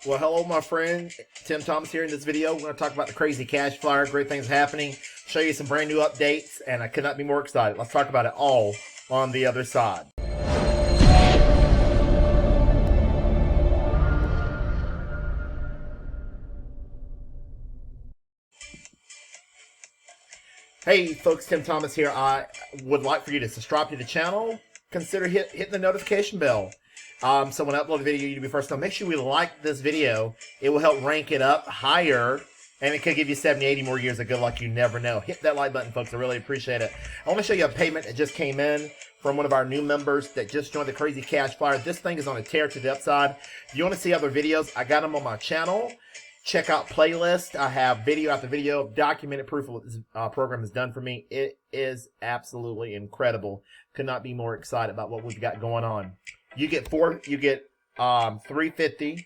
Well, hello, my friend. Tim Thomas here. In this video, we're going to talk about the crazy cash flyer, great things happening, show you some brand new updates, and I could not be more excited. Let's talk about it all on the other side. Hey, folks, Tim Thomas here. I would like for you to subscribe to the channel. Consider hitting the notification bell. So when I upload a video, you'll be first to know. Make sure we like this video. It will help rank it up higher, and it could give you 70, 80 more years of good luck. You never know. Hit that like button, folks. I really appreciate it. I want to show you a payment that just came in from one of our new members that just joined the Crazy Cash Flyer. This thing is on a tear to the upside. If you want to see other videos, I got them on my channel. Check out playlist. I have video after video, documented proof of what this program has done for me. It is absolutely incredible. Could not be more excited about what we've got going on. You get $350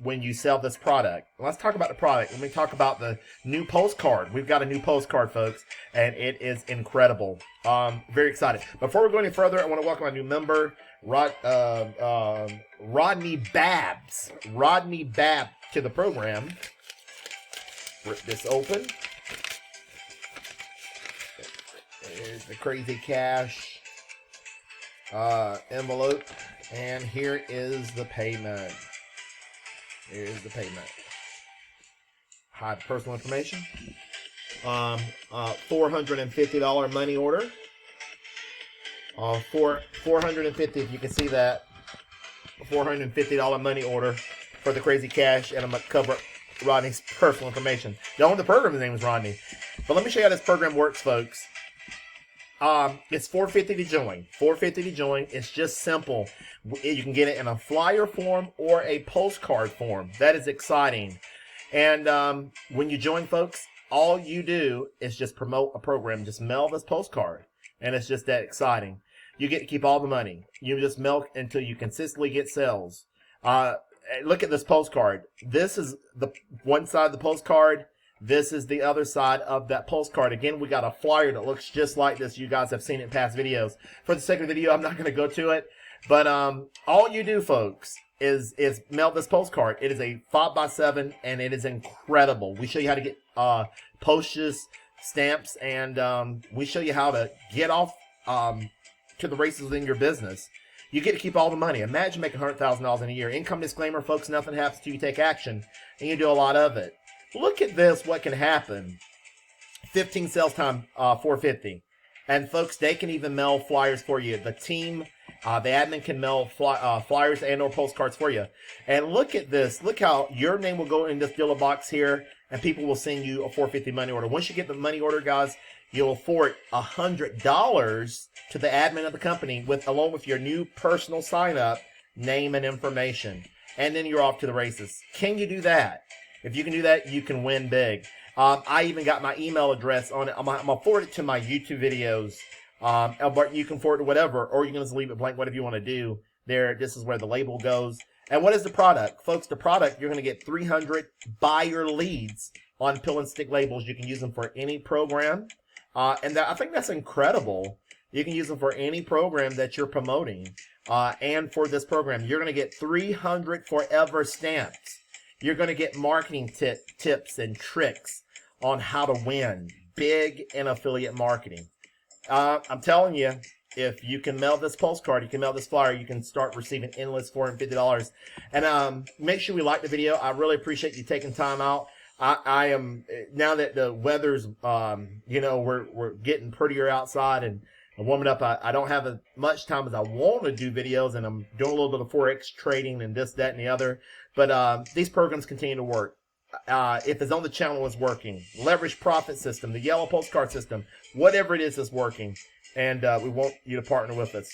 when you sell this product. Let's talk about the product. Let me talk about the new postcard. We've got a new postcard, folks, and it is incredible. Very excited. Before we go any further, I want to welcome a new member, Rodney Babs. Rodney Babs to the program. Rip this open. There's the Crazy Cash envelope, and here is the payment. Here's the payment. Hide personal information. $450 money order. For $450, if you can see that, $450 money order for the Crazy Cash, and I'm gonna cover Rodney's personal information. The owner of the program, his name is Rodney. But let me show you how this program works, folks. It's $450 to join. $450 to join. It's just simple. You can get it in a flyer form or a postcard form. That is exciting. And when you join, folks, all you do is just promote a program. Just mail this postcard, and it's just that exciting. You get to keep all the money. You just milk until you consistently get sales. Look at this postcard. This is the one side of the postcard. This is the other side of that postcard. Again, we got a flyer that looks just like this. You guys have seen it in past videos. For the sake of the video, I'm not going to go to it. But all you do, folks, is mail this postcard. It is a 5x7, and it is incredible. We show you how to get postage stamps, and we show you how to get off to the races within your business. You get to keep all the money. Imagine making $100,000 in a year. Income disclaimer, folks, nothing happens till you take action, and you do a lot of it. Look at this, what can happen. 15 sales time, $450. And folks, they can even mail flyers for you. The team, the admin can mail flyers and or postcards for you. And look at this. Look how your name will go in this dealer box here, and people will send you a $450 money order. Once you get the money order, guys, you'll afford $100 to the admin of the company along with your new personal sign-up, name, and information. And then you're off to the races. Can you do that? If you can do that, you can win big. I even got my email address on it. I'm going to forward it to my YouTube videos. But you can forward it to whatever, or you can just leave it blank, whatever you want to do. There, this is where the label goes. And what is the product? Folks, the product, you're going to get 300 buyer leads on pill and stick labels. You can use them for any program. And I think that's incredible. You can use them for any program that you're promoting. And for this program, you're going to get 300 forever stamps. You're going to get marketing tips and tricks on how to win big in affiliate marketing. I'm telling you, if you can mail this postcard, you can mail this flyer, you can start receiving endless $450. And make sure we like the video. I really appreciate you taking time out. I am, now that the weather's, we're getting prettier outside and warming up, I don't have as much time as I want to do videos, and I'm doing a little bit of Forex trading and this, that, and the other. But these programs continue to work. If it's on the channel, it's working. Leverage profit system, the yellow postcard system, whatever it is working. And we want you to partner with us.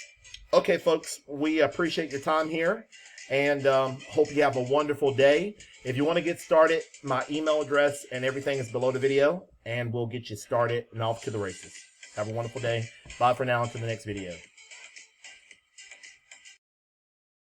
Okay, folks, we appreciate your time here, and hope you have a wonderful day. If you want to get started, my email address and everything is below the video, and we'll get you started and off to the races. Have a wonderful day. Bye for now. Until the next video.